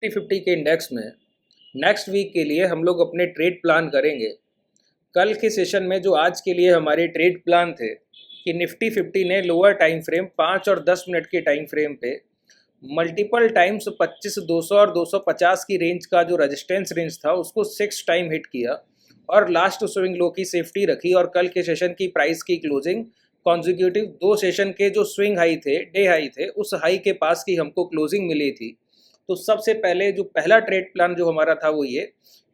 Nifty 50 के index में next week के लिए हम लोग अपने ट्रेड प्लान करेंगे। कल के सेशन में जो आज के लिए हमारे ट्रेड प्लान थे कि निफ्टी 50 ने लोअर टाइम फ्रेम 5 और 10 मिनट के टाइम फ्रेम पे मल्टीपल टाइम्स 25, 200 और 250 की रेंज का जो रेजिस्टेंस रेंज था उसको 6 टाइम हिट किया और लास्ट स्विंग लो की सेफ्टी रखी। और कल के सेशन की प्राइस की क्लोजिंग कॉन्जिक्यूटिव 2 सेशन के जो स्विंग हाई थे, डे हाई थे, उस हाई के पास की हमको क्लोजिंग मिली थी। तो सबसे पहले जो पहला ट्रेड प्लान जो हमारा था वो ये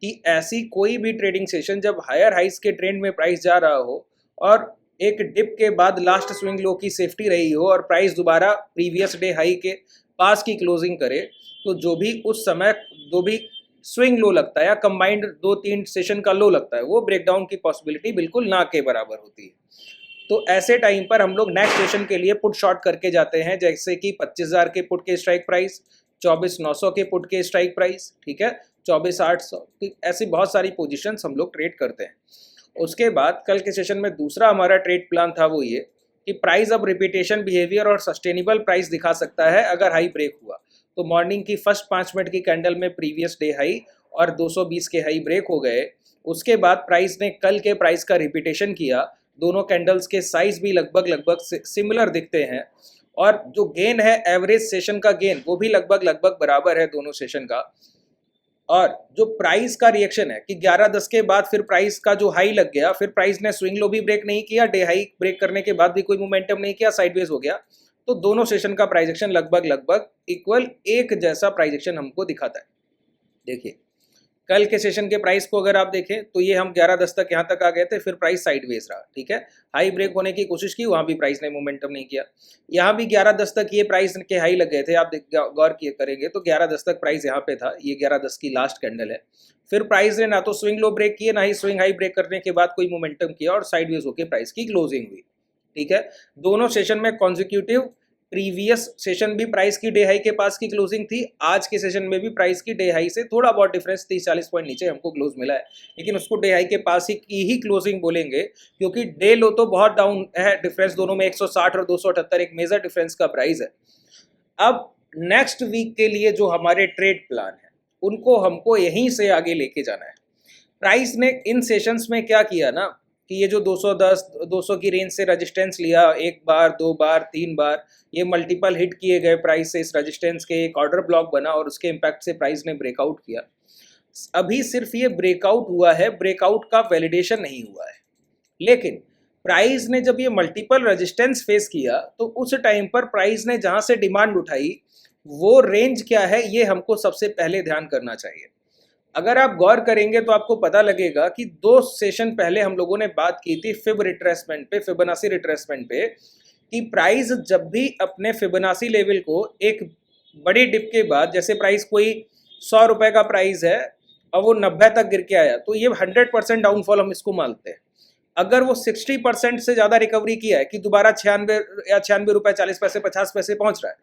कि ऐसी कोई भी ट्रेडिंग सेशन जब हायर हाइस के ट्रेंड में प्राइस जा रहा हो और एक डिप के बाद लास्ट स्विंग लो की सेफ्टी रही हो और प्राइस दोबारा प्रीवियस डे हाई के पास की क्लोजिंग करे, तो जो भी उस समय जो भी स्विंग लो लगता है या कंबाइंड 2-3 सेशन का लो लगता है वो ब्रेकडाउन की पॉसिबिलिटी बिल्कुल ना के बराबर होती है। तो ऐसे टाइम पर हम लोग नेक्स्ट सेशन के लिए पुट शॉर्ट करके जाते हैं, जैसे कि 25,000 के पुट के स्ट्राइक प्राइस, 24,900 के पुट के स्ट्राइक प्राइस, ठीक है, 24,800, ऐसी बहुत सारी पोजीशंस हम लोग ट्रेड करते हैं। उसके बाद कल के सेशन में दूसरा हमारा ट्रेड प्लान था वो ये कि प्राइस अब रिपीटेशन बिहेवियर और सस्टेनेबल प्राइस दिखा सकता है अगर हाई ब्रेक हुआ। तो मॉर्निंग की फर्स्ट 5 मिनट की कैंडल में प्रीवियस डे हाई और 220 के हाई ब्रेक हो गए। उसके बाद प्राइस ने कल के प्राइस का रिपीटेशन किया। दोनों कैंडल्स के साइज भी लगभग सिमिलर दिखते हैं और जो गेन है एवरेज सेशन का गेन वो भी लगभग बराबर है दोनों सेशन का। और जो प्राइस का रिएक्शन है कि 11-10 के बाद फिर प्राइस का जो हाई लग गया, फिर प्राइस ने स्विंग लो भी ब्रेक नहीं किया, डे हाई ब्रेक करने के बाद भी कोई मोमेंटम नहीं किया, साइडवेज हो गया। तो दोनों सेशन का प्राइस एक्शन लगभग इक्वल एक जैसा प्राइस एक्शन हमको दिखाता है। देखिए कल के सेशन के प्राइस को अगर आप देखें तो ये हम 11-10 तक यहाँ तक आ गए थे, फिर प्राइस साइडवेज रहा, ठीक है, हाई ब्रेक होने की कोशिश की, वहाँ भी प्राइस ने मोमेंटम नहीं किया। यहाँ भी 11-10 तक ये प्राइस के हाई लग गए थे, आप गौर किए करेंगे तो 11-10 तक प्राइस यहाँ पे था, ये 11-10 की लास्ट कैंडल है। फिर प्राइस ने ना तो स्विंग लो ब्रेक किए ना ही स्विंग हाई ब्रेक करने के बाद कोई मोमेंटम किया और साइडवेज होकर प्राइस की क्लोजिंग हुई, ठीक है। दोनों सेशन में कॉन्जिक्यूटिव प्रीवियस सेशन भी प्राइस की डे हाई के पास की क्लोजिंग थी, आज के सेशन में भी प्राइस की डे हाई से थोड़ा बहुत डिफरेंस 30-40 पॉइंट नीचे हमको क्लोज मिला है, लेकिन उसको डे हाई के पास ही क्लोजिंग बोलेंगे क्योंकि डे लो तो बहुत डाउन है, डिफरेंस दोनों में 160 और 278 एक मेजर डिफरेंस का प्राइस है। अब नेक्स्ट वीक के लिए जो हमारे ट्रेड प्लान है उनको हमको यहीं से आगे लेके जाना है। प्राइस ने इन सेशंस में क्या किया ना कि ये जो 210 200 की रेंज से रेजिस्टेंस लिया, एक बार, दो बार, तीन बार, ये मल्टीपल हिट किए गए प्राइस से इस रेजिस्टेंस के, एक ऑर्डर ब्लॉक बना और उसके इम्पैक्ट से प्राइस ने ब्रेकआउट किया। अभी सिर्फ ये ब्रेकआउट हुआ है, ब्रेकआउट का वैलिडेशन नहीं हुआ है। लेकिन प्राइस ने जब ये मल्टीपल रेजिस्टेंस फेस किया तो उस टाइम पर प्राइस ने जहां से डिमांड उठाई वो रेंज क्या है ये हमको सबसे पहले ध्यान करना चाहिए। अगर आप गौर करेंगे तो आपको पता लगेगा कि 2 सेशन पहले हम लोगों ने बात की थी फिब रिट्रेसमेंट पे, फिबोनाची रिट्रेसमेंट पे, कि प्राइस जब भी अपने फिबोनाची लेवल को एक बड़ी डिप के बाद, जैसे प्राइस कोई 100 रुपए का प्राइस है और वो 90 तक गिर के आया तो ये 100% डाउनफॉल हम इसको मानते हैं। अगर वो 60% से ज़्यादा रिकवरी किया है कि दोबारा 96 रुपए 40 पैसे 50 पैसे पहुंच रहा है,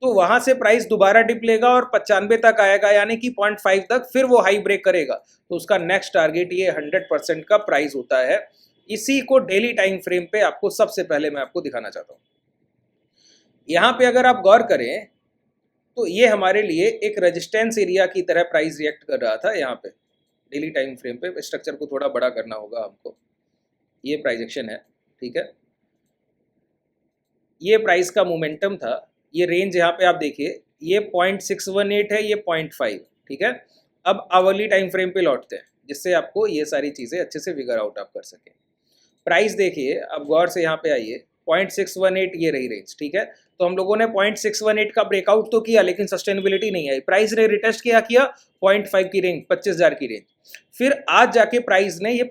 तो वहां से प्राइस दोबारा डिप लेगा और 95 तक आएगा, यानी कि 0.5 तक फिर वो हाई ब्रेक करेगा। तो उसका नेक्स्ट टारगेट ये 100% का प्राइस होता है। इसी को डेली टाइम फ्रेम पे आपको सबसे पहले मैं आपको दिखाना चाहता हूँ। यहाँ पे अगर आप गौर करें तो ये हमारे लिए एक रेजिस्टेंस एरिया की तरह प्राइस रिएक्ट कर रहा था। यहाँ पे डेली टाइम फ्रेम पे स्ट्रक्चर को थोड़ा बड़ा करना होगा हमको, ये प्राइस एक्शन है, ठीक है, ये प्राइस का मोमेंटम था, ये रेंज यहाँ पे आप देखिए, ये 0.618 है, ये 0.5, ठीक है। अब आवरली टाइम फ्रेम पे लौटते हैं जिससे आपको ये सारी चीज़ें अच्छे से फिगर आउट आप कर सकें। प्राइस देखिए, अब गौर से यहाँ पे आइए, 0.618 ये रही रेंज, ठीक है। तो हम लोगों ने 0.618 का ब्रेकआउट तो किया लेकिन सस्टेनेबिलिटी नहीं आई। प्राइस ने रिटेस्ट किया 0.5 की रेंज, 25,000 की रेंज। फिर आज जाके प्राइस ने ये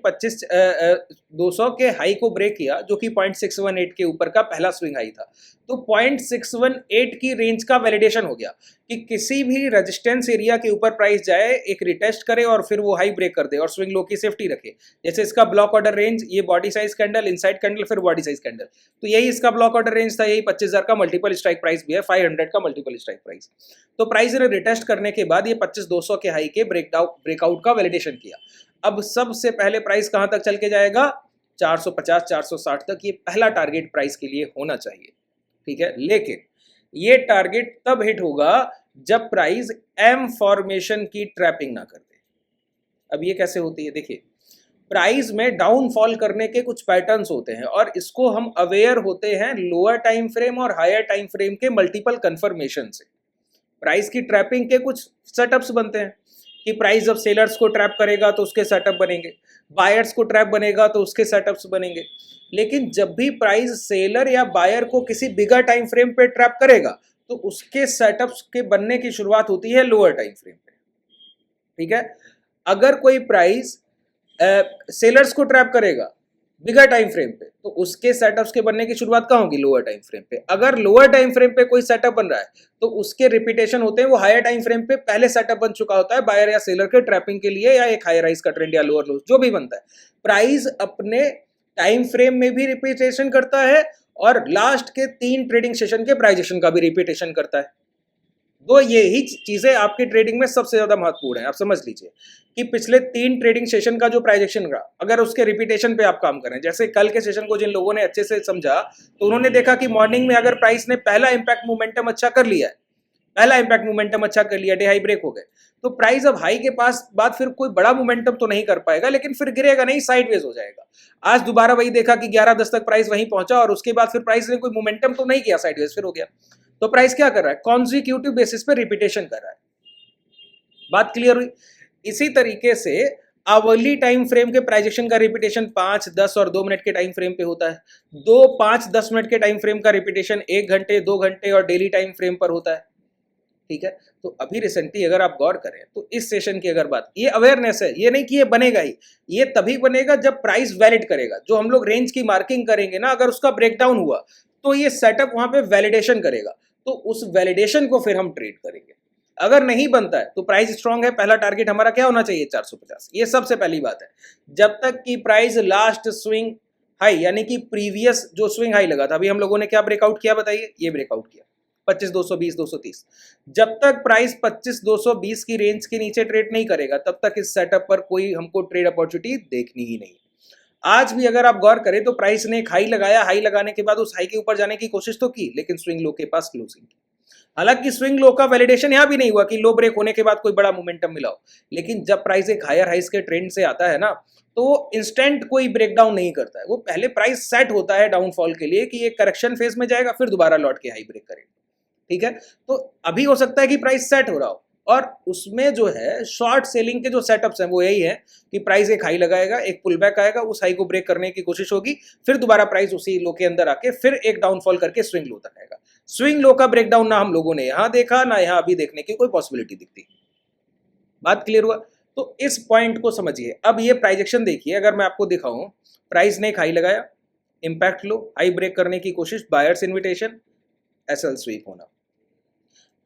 200 के हाई को ब्रेक किया जो कि 0.618 के ऊपर का पहला स्विंग हाई था। तो 0.618 की रेंज का वैलिडेशन हो गया कि किसी भी रेजिस्टेंस एरिया के ऊपर प्राइस जाए, एक रिटेस्ट करे और फिर वो हाई ब्रेक कर दे और स्विंग लो की सेफ्टी रखे। जैसे इसका ब्लॉक ऑर्डर रेंज, ये body size candle, inside candle, फिर बॉडी साइज कैंडल, तो यही इसका ब्लॉक ऑर्डर रेंज था। यही 25,000 का मल्टीपल स्ट्राइक प्राइस भी है, 500 का मल्टीपल स्ट्राइक प्राइस। तो प्राइस ने रिटेस्ट करने के बाद ये 25,200 के हाई के ब्रेकआउट का वैलिडेशन किया। अब सबसे पहले प्राइस कहां तक चल के जाएगा? 450 460 तक। ये पहला टारगेट प्राइस के लिए होना चाहिए, ठीक है। लेकिन ये टारगेट तब हिट होगा जब प्राइस एम फॉर्मेशन की ट्रैपिंग ना कर दे। अब ये कैसे होती है, देखिए प्राइस में डाउनफॉल करने के कुछ पैटर्न्स होते हैं और इसको हम अवेयर होते हैं लोअर टाइम फ्रेम और हायर टाइम फ्रेम के मल्टीपल कंफर्मेशन से। प्राइस की ट्रैपिंग के कुछ सेटअप्स बनते हैं कि प्राइस जब सेलर्स को ट्रैप करेगा तो उसके सेटअप बनेंगे, बायर्स को ट्रैप बनेगा तो उसके सेटअप्स बनेंगे। लेकिन जब भी प्राइस सेलर या बायर को किसी बिगर टाइम फ्रेम पे ट्रैप करेगा तो उसके सेटअप्स के बनने की शुरुआत होती है लोअर टाइम फ्रेम पे। ठीक है, अगर कोई प्राइस सेलर्स को ट्रैप करेगा बिगर टाइम फ्रेम पे तो उसके सेटअप्स के बनने की शुरुआत कहाँ होगी, लोअर टाइम फ्रेम पे। अगर लोअर टाइम फ्रेम पे कोई सेटअप बन रहा है तो उसके रिपीटेशन होते हैं वो हायर टाइम फ्रेम पे पहले सेटअप बन चुका होता है बायर या सेलर के ट्रैपिंग के लिए, या एक हायर राइज का ट्रेंड या लोअर लो जो भी बनता है। प्राइस अपने टाइम फ्रेम में भी रिपीटेशन करता है और लास्ट के 3 ट्रेडिंग सेशन के प्राइजेशन का भी रिपीटेशन करता है। दो यही चीजें आपकी ट्रेडिंग में सबसे ज्यादा महत्वपूर्ण है। आप समझ लीजिए कि पिछले 3 ट्रेडिंग सेशन का जो प्राइजेशन रहा, अगर उसके रिपीटेशन पे आप काम करें, जैसे कल के सेशन को जिन लोगों ने अच्छे से समझा तो उन्होंने देखा कि मॉर्निंग में अगर प्राइस ने पहला इंपैक्ट मोमेंटम अच्छा कर लिया है, डे हाई ब्रेक हो गए, तो प्राइस अब हाई के पास बाद फिर कोई बड़ा मोमेंटम तो नहीं कर पाएगा, लेकिन फिर गिरेगा नहीं, साइडवेज हो जाएगा। आज दोबारा वही देखा कि 11:10 तक प्राइस वहीं पहुंचा और उसके बाद फिर प्राइस ने कोई मोमेंटम तो नहीं किया, साइडवेज फिर हो गया। तो प्राइस क्या कर रहा है, कॉन्जिक्यूटिव बेसिस पे रिपीटेशन कर रहा है। बात क्लियर हुई। इसी तरीके से आवरली टाइम फ्रेम के प्राइजेशन का रिपीटेशन 5, 10 और 2 मिनट के टाइम फ्रेम पे होता है। 2, 5, 10 मिनट के टाइम फ्रेम का रिपीटेशन 1 घंटे, 2 घंटे और डेली टाइम फ्रेम पर होता है। ठीक है, तो अभी रिसेंटली अगर आप गौर करें तो इस सेशन की अगर बात, ये अवेयरनेस है, ये नहीं कि ये बनेगा ही, ये तभी बनेगा जब प्राइस वैलिड करेगा। जो हम लोग रेंज की मार्किंग करेंगे ना, अगर उसका ब्रेकडाउन हुआ तो ये सेटअप वहां पे वैलिडेशन करेगा, तो उस वैलिडेशन को फिर हम ट्रेड करेंगे। अगर नहीं बनता है तो प्राइस स्ट्रांग है, पहला टारगेट हमारा क्या होना चाहिए, 450। ये सबसे पहली बात है। जब तक कि प्राइस लास्ट स्विंग हाई यानी कि प्रीवियस जो स्विंग हाई लगा था, अभी हम लोगों ने क्या ब्रेकआउट किया बताइए, ये ब्रेकआउट किया 25,220, 230। जब तक प्राइस 25,220 की रेंज के नीचे ट्रेड नहीं करेगा तब तक इस सेटअप पर कोई हमको ट्रेड अपॉर्चुनिटी देखनी ही नहीं। आज भी अगर आप गौर करें तो प्राइस ने एक हाई लगाया, हाई लगाने के बाद उस हाई के ऊपर जाने की कोशिश तो की, लेकिन स्विंग लो के पास क्लोजिंग की। हालांकि स्विंग लो का वैलिडेशन यहां भी नहीं हुआ कि लो ब्रेक होने के बाद कोई बड़ा मोमेंटम मिला हो, लेकिन जब प्राइस एक हायर हाइस के ट्रेंड से आता है ना, तो वो इंस्टेंट कोई ब्रेकडाउन नहीं करता है। वो पहले प्राइस सेट होता है डाउनफॉल के लिए कि एक करेक्शन फेज में जाएगा, फिर दोबारा लौट के हाई ब्रेक करेगा। ठीक है, तो अभी हो सकता है कि प्राइस सेट हो रहा हो और उसमें जो है शॉर्ट सेलिंग के जो सेटअप्स हैं वो यही है कि प्राइस एक हाई लगाएगा, एक पुल बैक आएगा, उस हाई को ब्रेक करने की कोशिश होगी, फिर दोबारा प्राइस उसी लो के अंदर आके फिर एक डाउनफॉल करके स्विंग लो तक आएगा। स्विंग लो का ब्रेकडाउन ना हम लोगों ने यहां देखा, ना यहां अभी देखने की कोई पॉसिबिलिटी दिखती। बात क्लियर हुआ? तो इस पॉइंट को समझिए। अब ये प्राइजेक्शन देखिए, अगर मैं आपको दिखाऊं, प्राइस ने एक हाई लगाया, इंपैक्ट लो, हाई ब्रेक करने की कोशिश, बायर्स इन्विटेशन, एसएल स्वीप होना।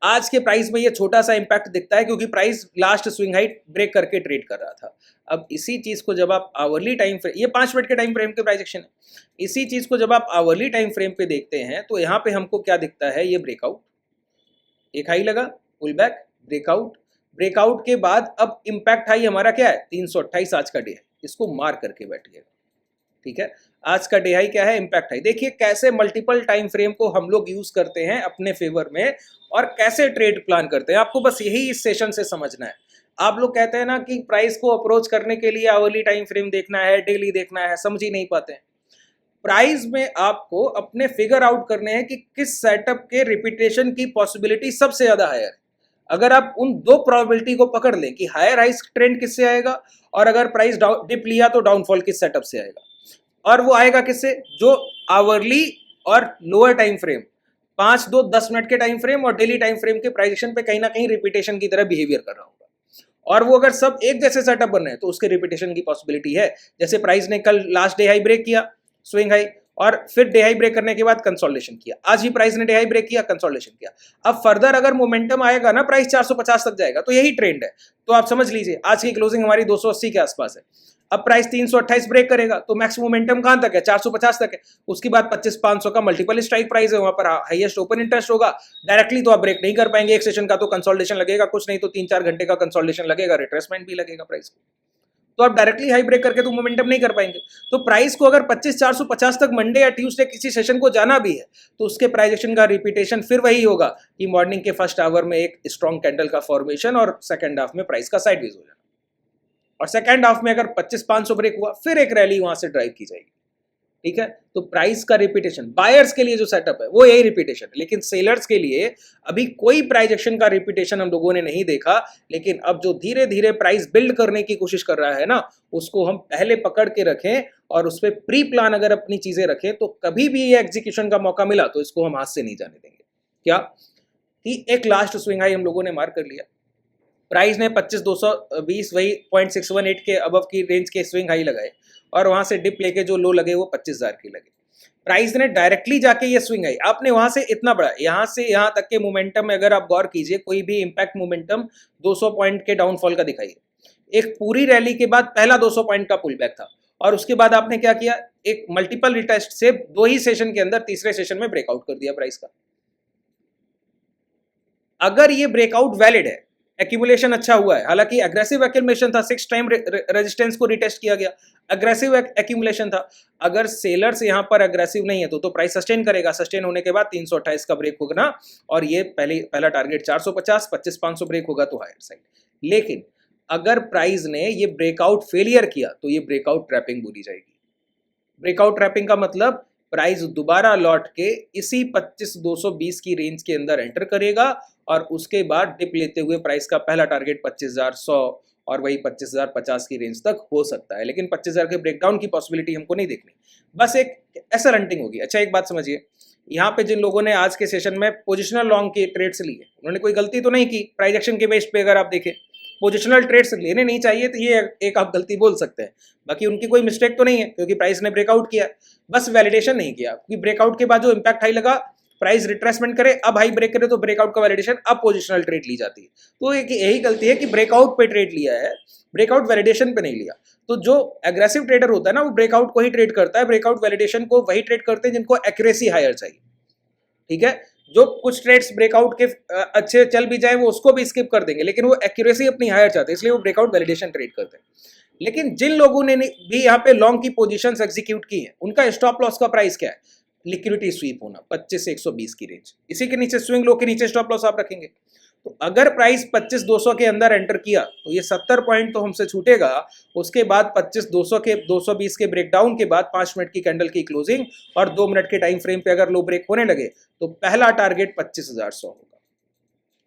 आज के प्राइस में ये छोटा सा इंपैक्ट दिखता है क्योंकि price last swing height break करके ट्रेड कर रहा था। अब इसी चीज को जब आप आवरली टाइम फ्रेम, ये 5 मिनट के टाइम फ्रेम के प्राइजेक्शन है, इसी चीज को जब आप आवरली टाइम फ्रेम पे देखते हैं तो यहाँ पे हमको क्या दिखता है, ये ब्रेकआउट, एक हाई लगा, पुल बैक, ब्रेकआउट, ब्रेकआउट के बाद अब इंपैक्ट हाई हमारा क्या है, 328 आज का डे है, इसको मार करके बैठ गया। ठीक है, आज का डे हाई क्या है, इंपैक्ट हाई। देखिए कैसे मल्टीपल टाइम फ्रेम को हम लोग यूज करते हैं अपने फेवर में और कैसे ट्रेड प्लान करते हैं। आपको बस यही इस सेशन से समझना है। आप लोग कहते हैं ना कि प्राइस को अप्रोच करने के लिए आवरली टाइम फ्रेम देखना है, डेली देखना है, समझ ही नहीं पाते हैं। प्राइस में आपको अपने फिगर आउट करने हैं कि किस सेटअप के रिपीटेशन की पॉसिबिलिटी सबसे ज्यादा हायर है। अगर आप उन दो प्रोबेबिलिटी को पकड़ लें कि हायर हाइस ट्रेंड किससे आएगा और अगर प्राइस डिप लिया तो डाउनफॉल किस सेटअप से आएगा, और वो आएगा किससे, जो आवरली और लोअर टाइम फ्रेम 5, 2, 10 मिनट के टाइम फ्रेम और डेली टाइम फ्रेम के प्राइजेशन पे कहीं ना कहीं रिपीटेशन की तरह बिहेवियर कर रहा होगा। और वो अगर सब एक जैसे सेटअप बन रहे हैं तो उसके रिपीटेशन की पॉसिबिलिटी है। जैसे प्राइस ने कल लास्ट डे हाई ब्रेक किया, स्विंग हाई, और फिर डे हाई ब्रेक करने के बाद कंसोलिडेशन किया, आज भी प्राइस ने डे हाई ब्रेक किया, कंसोलिडेशन किया। अब फर्दर अगर मोमेंटम आएगा ना, प्राइस 450 तक जाएगा, तो यही ट्रेंड है। तो आप समझ लीजिए आज की क्लोजिंग हमारी 280 के आसपास है। अब प्राइस 328 ब्रेक करेगा तो मैक्स मोमेंटम कहां तक है, 450 तक है। उसके बाद 25,500 का मल्टीपल स्ट्राइक प्राइस है, वहां पर हाईएस्ट ओपन इंटरेस्ट होगा। डायरेक्टली तो आप ब्रेक नहीं कर पाएंगे, एक सेशन का तो कंसोलिडेशन लगेगा, कुछ नहीं तो 3-4 घंटे का कंसोलिडेशन लगेगा, रिट्रेसमेंट भी लगेगा प्राइस को। तो आप डायरेक्टली हाई ब्रेक करके तो मोमेंटम नहीं कर पाएंगे। तो प्राइस को अगर 25,450 तक मंडे या ट्यूसडे किसी सेशन को जाना भी है तो उसके प्राइस एक्शन का रिपीटेशन फिर वही होगा कि मॉर्निंग के फर्स्ट आवर में एक स्ट्रॉन्ग कैंडल का फॉर्मेशन और सेकंड हाफ में प्राइस का साइडवेज हो जाना, और सेकंड हाफ में अगर 25,500 ब्रेक हुआ फिर एक रैली वहां से ड्राइव की जाएगी। ठीक है, तो प्राइस का रिपीटेशन बायर्स के लिए जो सेटअप है वो यही रिपीटेशन है, लेकिन सेलर्स के लिए अभी कोई प्राइस एक्शन का रिपीटेशन हम लोगों ने नहीं देखा। लेकिन अब जो धीरे धीरे प्राइस बिल्ड करने की कोशिश कर रहा है ना, उसको हम पहले पकड़ के रखें और उस पर प्री प्लान अगर अपनी चीजें रखें तो कभी भी ये एग्जीक्यूशन का मौका मिला तो इसको हम हाथ से नहीं जाने देंगे। क्या कि एक लास्ट स्विंग हाई हम लोगों ने मार कर लिया, प्राइस ने 25,220 वही 0.618 के अबव की रेंज के स्विंग हाई लगाए और वहां से डिप लेके जो लो लगे वो 25,000 के लगे। प्राइस ने डायरेक्टली जाके ये स्विंग आई, आपने वहां से इतना बड़ा यहां से यहां तक के मोमेंटम में अगर आप गौर कीजिए कोई भी इंपैक्ट मोमेंटम 200 पॉइंट के डाउनफॉल का दिखाइए। एक पूरी रैली के बाद पहला 200 पॉइंट का पुल बैक था और उसके बाद आपने क्या किया, एक मल्टीपल रिटेस्ट से 2 ही सेशन के अंदर तीसरे सेशन में ब्रेकआउट कर दिया प्राइस का। अगर ये ब्रेकआउट वैलिड है, एक्यूमुलेशन अच्छा हुआ है, हालांकि एग्रेसिव एक्यूमुलेशन था, 6 टाइम रेजिस्टेंस को रिटेस्ट किया गया, एग्रेसिव एक्यूमुलेशन था। अगर सेलर्स यहां पर एग्रेसिव नहीं है तो प्राइस सस्टेन करेगा, सस्टेन होने के बाद 328 का ब्रेक होगा ना, और ये पहला टारगेट 450, 25,500 ब्रेक होगा तो हायर साइड। लेकिन अगर प्राइस ने ये ब्रेकआउट फेलियर किया तो ये ब्रेकआउट ट्रैपिंग बोली जाएगी। ब्रेकआउट ट्रैपिंग का मतलब प्राइस दोबारा लौट के इसी 25,220 की रेंज के अंदर एंटर करेगा और उसके बाद डिप लेते हुए प्राइस का पहला टारगेट 25,100 और वही 25,050 की रेंज तक हो सकता है, लेकिन 25,000 के ब्रेकडाउन की पॉसिबिलिटी हमको नहीं देखनी, बस एक ऐसा रंटिंग होगी। अच्छा एक बात समझिए, यहाँ पे जिन लोगों ने आज के सेशन में पोजिशनल लॉन्ग के ट्रेड्स लिए उन्होंने कोई गलती तो नहीं की। प्राइस एक्शन के बेस पे अगर आप देखें पोजिशनल ट्रेड्स लेने नहीं चाहिए तो ये एक आप गलती बोल सकते हैं, बाकी उनकी कोई मिस्टेक तो नहीं है क्योंकि प्राइस ने ब्रेकआउट किया, बस वैलिडेशन नहीं किया क्योंकि ब्रेकआउट के बाद जो इंपैक्ट हाई लगा प्राइस रिट्रेसमेंट करे, अब हाई ब्रेक करे तो ब्रेकआउट का वैलिडेशन, अब पोजिशनल ट्रेड ली जाती है। तो एक यही गलती है कि ब्रेकआउट पे ट्रेड लिया है, ब्रेकआउट वैलिडेशन पे नहीं लिया। तो जो एग्रेसिव ट्रेडर होता है ना वो ब्रेकआउट को ही ट्रेड करता है, ब्रेकआउट वैलिडेशन को वही ट्रेड करते हैं जिनको एक्यूरेसी हायर चाहिए। ठीक है, जो कुछ ट्रेड्स ब्रेकआउट के अच्छे चल भी जाए वो उसको भी स्किप कर देंगे, लेकिन वो एक्यूरेसी अपनी हायर चाहते हैं इसलिए वो ब्रेकआउट वैलिडेशन ट्रेड करते हैं। लेकिन जिन लोगों ने भी यहाँ पे लॉन्ग की पोजीशंस एग्जीक्यूट की हैं उनका स्टॉप लॉस का प्राइस क्या है, लिक्विडिटी स्वीप होना 25 से 120 की रेंज, इसी के नीचे स्विंग लो के नीचे स्टॉप लॉस आप रखेंगे। तो अगर प्राइस 25,200 के अंदर एंटर किया तो ये 70 पॉइंट तो हमसे छूटेगा, उसके बाद 25,200 के 220 के ब्रेकडाउन के बाद 5 मिनट की कैंडल की क्लोजिंग और 2 मिनट के टाइम फ्रेम पे अगर लो ब्रेक होने लगे तो पहला टारगेट 25,100 होगा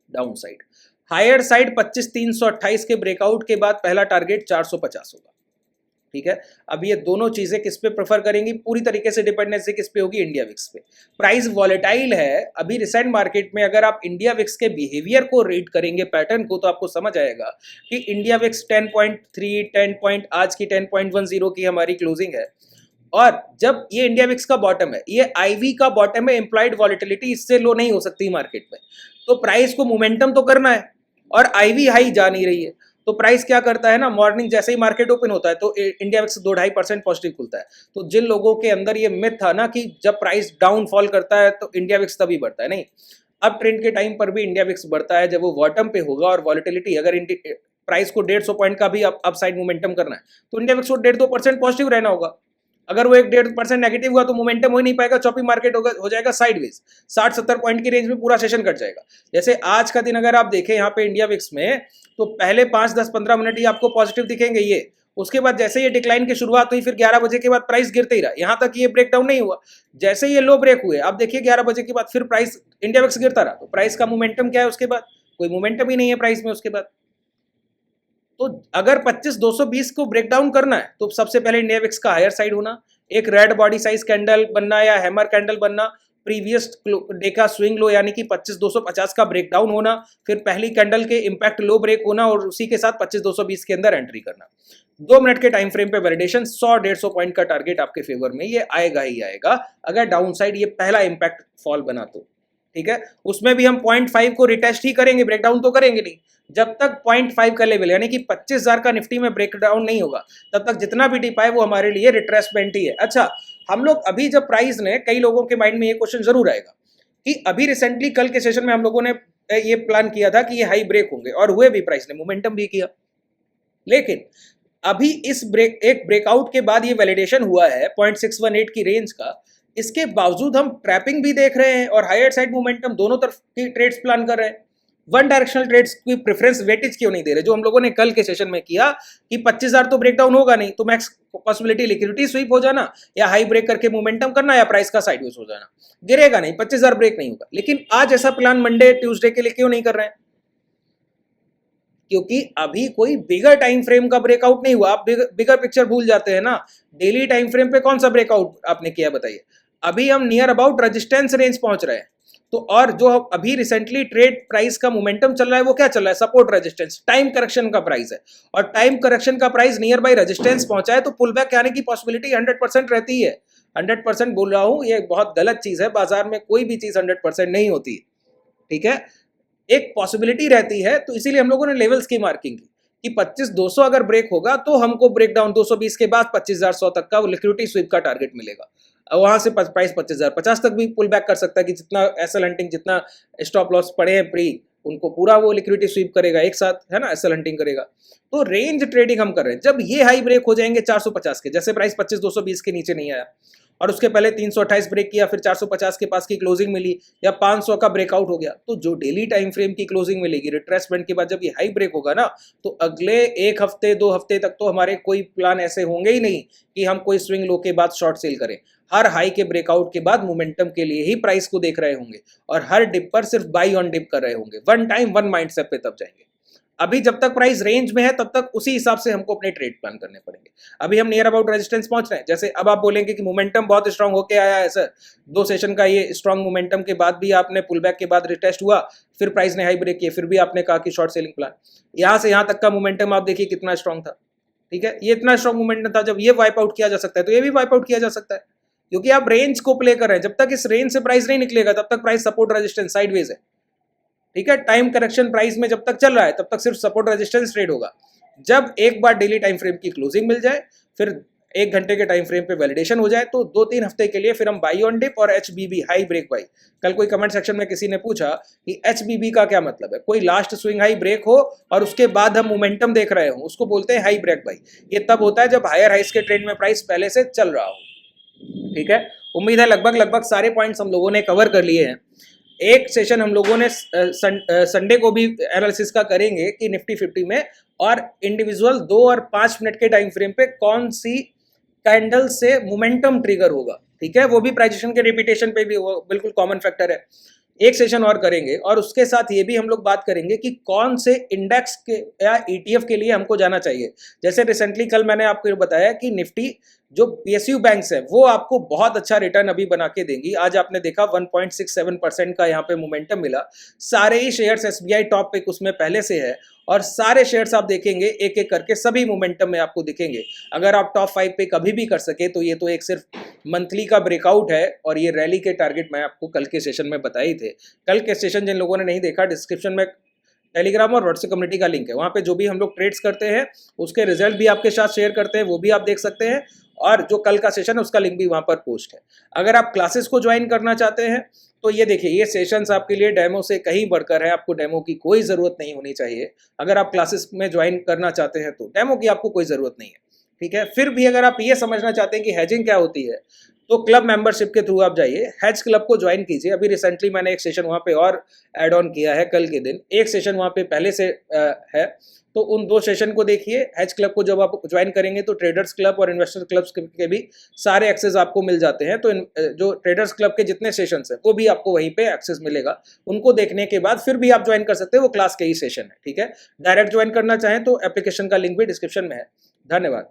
डाउन साइड, हायर साइड 25,328 के ब्रेकआउट के बाद पहला टारगेट 450 होगा। ठीक है, अब ये दोनों चीजें किस पे प्रेफर करेंगी, पूरी तरीके से डिपेंडेंसी किस पे होगी, इंडिया विक्स पे। प्राइस वॉलेटाइल है अभी रिसेंट मार्केट में, अगर आप इंडिया विक्स के बिहेवियर को रीड करेंगे पैटर्न को तो आपको समझ आएगा कि इंडिया विक्स 10.3 आज की 10.10 की हमारी क्लोजिंग है, और जब ये इंडिया विक्स का बॉटम है, ये आईवी का बॉटम है, इंप्लाइड वॉलेटिलिटी इससे लो नहीं हो सकती मार्केट में, तो प्राइस को मोमेंटम तो करना है और आईवी हाई जा नहीं रही है। तो प्राइस क्या करता है ना, मॉर्निंग जैसे ही मार्केट ओपन होता है तो इंडिया विक्स 2-2.5% पॉजिटिव खुलता है। तो जिन लोगों के अंदर ये मिथ था ना कि जब प्राइस डाउन फॉल करता है तो इंडिया विक्स तभी बढ़ता है, नहीं, अब ट्रेंड के टाइम पर भी इंडिया विक्स बढ़ता है जब वो बॉटम पे होगा और वॉलेटिलिटी अगर प्राइस को 150 पॉइंट का भी अपसाइड मोमेंटम करना है तो इंडिया विक्स को 1.5-2% पॉजिटिव रहना होगा। अगर वो 1-1.5% नेगेटिव हुआ तो मोमेंटम हो ही नहीं पाएगा, चॉपी मार्केट हो जाएगा साइडवेज, 60-70 पॉइंट की रेंज में पूरा सेशन कट जाएगा। जैसे आज का दिन अगर आप देखें यहाँ पे इंडिया विक्स में तो पहले 5-10-15 मिनट ही आपको पॉजिटिव दिखेंगे ये, उसके बाद जैसे ये डिक्लाइन की शुरुआत हुई फिर 11 बजे के बाद प्राइस गिरते ही रहा, यहाँ तक ये ब्रेक डाउन नहीं हुआ। जैसे ये लो ब्रेक हुए आप देखिए 11 बजे के बाद फिर प्राइस इंडिया विक्स गिरता रहा, तो प्राइस का मोमेंटम क्या है, उसके बाद कोई मोमेंटम ही नहीं है प्राइस में उसके बाद। तो अगर 25,220 को ब्रेक डाउन करना है तो सबसे पहले इंडिया विक्स का हायर साइड होना, एक रेड बॉडी साइज कैंडल बनना या हैमर कैंडल बनना, प्रीवियस डे का स्विंग लो यानी कि 25,250 का ब्रेक डाउन होना, फिर पहली कैंडल के इंपैक्ट लो ब्रेक होना और उसी के साथ 25,220 के अंदर एंट्री करना। 2 मिनट के टाइम फ्रेम पे वैलिडेशन 100-150 पॉइंट का टारगेट आपके फेवर में ये आएगा ही आएगा, अगर डाउन साइड ये पहला इंपैक्ट फॉल बना तो। ठीक है, उसमें भी हम 0.5 को रिटेस्ट ही करेंगे, ब्रेकडाउन तो करेंगे नहीं। जब तक 0.5 का लेवल यानी कि 25,000 का निफ्टी में ब्रेकडाउन नहीं होगा तब तक जितना भी डिप आए वो हमारे लिए रिट्रेसमेंट ही है। अच्छा, हम लोग अभी जब प्राइस ने, कई लोगों के माइंड में ये क्वेश्चन जरूर आएगा कि अभी रिसेंटली कल के सेशन में हम लोगों ने ये प्लान किया था कि ये हाई ब्रेक होंगे और हुए भी, प्राइस ने मोमेंटम भी किया, लेकिन अभी इस एक ब्रेकआउट के बाद ये वैलिडेशन हुआ है 0.618 की रेंज का, इसके बावजूद हम ट्रैपिंग भी देख रहे हैं और हायर साइड मोमेंटम, दोनों तरफ की ट्रेड्स प्लान कर रहे हैं। वन डायरेक्शनल ट्रेड्स की प्रेफरेंस वेटेज क्यों नहीं दे रहे, जो हम लोगों ने कल के सेशन में किया कि 25,000 तो ब्रेकडाउन होगा नहीं, तो मैक्स पॉसिबिलिटी लिक्विडिटी स्वीप हो जाना या हाई ब्रेक करके मोमेंटम करना या प्राइस का साइडवेज हो जाना, गिरेगा नहीं, 25,000 ब्रेक नहीं होगा। लेकिन आज ऐसा प्लान मंडे ट्यूसडे के लिए क्यों नहीं कर रहे हैं? क्योंकि अभी कोई बिगर टाइम फ्रेम का ब्रेकआउट नहीं हुआ। आप बिगर पिक्चर भूल जाते हैं ना। डेली टाइम फ्रेम पे कौन सा ब्रेकआउट आपने किया बताइए? अभी हम नियर अबाउट रेजिस्टेंस रेंज पहुंच रहे हैं। तो और जो अभी रिसेंटली ट्रेड प्राइस का मोमेंटम चल रहा है वो क्या चल रहा है? सपोर्ट रेजिस्टेंस, टाइम करेक्शन का प्राइस है, और टाइम करेक्शन का प्राइस नियर बाई रेजिस्टेंस पहुंचा है, तो पुल बैक आने की पॉसिबिलिटी 100% रहती है। 100% बोल रहा हूं, ये बहुत गलत चीज है। बाजार में कोई भी चीज 100% नहीं होती, ठीक है? एक पॉसिबिलिटी रहती है, तो इसीलिए हम लोगों ने लेवल्स की मार्किंग की कि 25,200 अगर ब्रेक होगा तो हमको ब्रेक डाउन 220 के बाद 25,100 तक का लिक्विडिटी स्वीप का टारगेट मिलेगा। वहां से प्राइस 25,050 तक भी पुल बैक कर सकता है कि जितना एसएल हंटिंग, जितना स्टॉप लॉस पड़े हैं प्री, उनको पूरा वो लिक्विडिटी स्वीप करेगा एक साथ, है ना, एसएल हंटिंग करेगा। तो रेंज ट्रेडिंग हम कर रहे हैं। जब ये हाई ब्रेक हो जाएंगे 450 के, जैसे प्राइस 25,220 के नीचे नहीं आया और उसके पहले 328 ब्रेक किया, फिर 450 के पास की क्लोजिंग मिली या 500 का ब्रेकआउट हो गया, तो जो डेली टाइम फ्रेम की क्लोजिंग मिलेगी रिट्रेसमेंट के बाद, जब ये हाई ब्रेक होगा ना, तो अगले एक हफ्ते 2 हफ्ते तक तो हमारे कोई प्लान ऐसे होंगे ही नहीं कि हम कोई स्विंग लो के बाद शॉर्ट सेल करें। हर हाई के ब्रेकआउट के बाद मोमेंटम के लिए ही प्राइस को देख रहे होंगे और हर डिप पर सिर्फ बाई ऑन डिप कर रहे होंगे। वन टाइम वन माइंडसेट पे तब जाएंगे। अभी जब तक प्राइस रेंज में है तब तक उसी हिसाब से हमको अपने ट्रेड प्लान करने पड़ेंगे। अभी हम नियर अबाउट रेजिस्टेंस पहुंच रहे हैं। जैसे अब आप बोलेंगे कि मोमेंटम बहुत स्ट्रांग होके आया है सर, 2 सेशन का ये स्ट्रांग मोमेंटम के बाद भी आपने पुल बैक के बाद रिटेस्ट हुआ, फिर प्राइस ने हाई ब्रेक किया, फिर भी आपने कहा कि शॉर्ट सेलिंग प्लान। यहां से यहां तक का मोमेंटम आप देखिए कितना स्ट्रांग था, ठीक है? ये इतना स्ट्रांग मोमेंटम था। जब ये वाइप आउट किया जा सकता है तो ये भी वाइप आउट किया जा सकता है, क्योंकि आप रेंज को प्ले कर रहे हैं। जब तक इस रेंज से प्राइस नहीं निकलेगा तब तक प्राइस सपोर्ट रेजिस्टेंस साइडवेज है, ठीक है? टाइम करेक्शन प्राइस में जब तक चल रहा है तब तक सिर्फ सपोर्ट रेजिस्टेंस ट्रेड होगा। जब एक बार डेली टाइम फ्रेम की क्लोजिंग मिल जाए, फिर 1 घंटे के टाइम फ्रेम पे वैलिडेशन हो जाए, तो 2-3 हफ्ते के लिए फिर हम बाई ऑन डिप और एचबीबी हाई ब्रेक बाई। कल कोई कमेंट सेक्शन में किसी ने पूछा कि एचबीबी का क्या मतलब है? कोई लास्ट स्विंग हाई ब्रेक हो और उसके बाद हम मोमेंटम देख रहे हो, उसको बोलते हैं हाई ब्रेक बाई। ये तब होता है जब हायर हाइस के ट्रेंड में प्राइस पहले से चल रहा हो, ठीक है? उम्मीद है लगभग सारे पॉइंट्स हम लोगों ने कवर कर लिए हैं। एक सेशन हम लोगों ने संडे को भी एनालिसिस का करेंगे कि निफ्टी 50 में और इंडिविजुअल 2 और 5 मिनट के टाइम फ्रेम पे कौन सी कैंडल से मोमेंटम ट्रिगर होगा, ठीक है? वो भी प्राइजेशन के रिपीटेशन पे भी वो बिल्कुल कॉमन फैक्टर है। एक सेशन और करेंगे और उसके साथ ये भी हम लोग बात करेंगे कि कौन से इंडेक्स के या ईटीएफ के लिए हमको जाना चाहिए। जैसे रिसेंटली कल मैंने आपको बताया कि निफ्टी जो पीएसयू बैंक्स है वो आपको बहुत अच्छा रिटर्न अभी बना के देंगी। आज आपने देखा 1.67% का यहाँ पे मोमेंटम मिला। सारे ही शेयर्स एसबीआई टॉप पिक उसमें पहले से है और सारे शेयर्स आप देखेंगे एक एक करके सभी मोमेंटम में आपको दिखेंगे। अगर आप टॉप 5 पे कभी भी कर सके तो ये तो एक सिर्फ मंथली का ब्रेकआउट है और ये रैली के टारगेट मैं आपको कल के सेशन में बताए थे। कल के सेशन जिन लोगों ने नहीं देखा, डिस्क्रिप्शन में टेलीग्राम और व्हाट्सएप कम्युनिटी का लिंक है, वहाँ पे जो भी हम लोग ट्रेड्स करते हैं उसके रिजल्ट भी आपके साथ शेयर करते हैं, वो भी आप देख सकते हैं। और जो कल का सेशन है उसका लिंक भी वहाँ पर पोस्ट है। अगर आप क्लासेस को ज्वाइन करना चाहते हैं तो ये देखिए, ये सेशंस आपके लिए डेमो से कहीं बढ़कर है। आपको डेमो की कोई ज़रूरत नहीं होनी चाहिए। अगर आप क्लासेस में ज्वाइन करना चाहते हैं तो डेमो की आपको कोई ज़रूरत नहीं है, ठीक है? फिर भी अगर आप ये समझना चाहते हैं कि हैजिंग क्या होती है तो क्लब मेंबरशिप के थ्रू आप जाइए, हैज क्लब को ज्वाइन कीजिए। अभी रिसेंटली मैंने एक सेशन वहाँ पे और ऐड ऑन किया है कल के दिन। एक सेशन वहाँ पे पहले से है, तो उन 2 सेशन को देखिए। हैज क्लब को जब आप ज्वाइन करेंगे तो ट्रेडर्स क्लब और इन्वेस्टर क्लब्स के भी सारे एक्सेस आपको मिल जाते हैं। तो जो ट्रेडर्स क्लब के जितने सेशंस हैं वो भी आपको वहीं पे एक्सेस मिलेगा। उनको देखने के बाद फिर भी आप ज्वाइन कर सकते हैं, वो क्लास के ही सेशन है, ठीक है? डायरेक्ट ज्वाइन करना चाहें तो एप्लीकेशन का लिंक भी डिस्क्रिप्शन में है। धन्यवाद।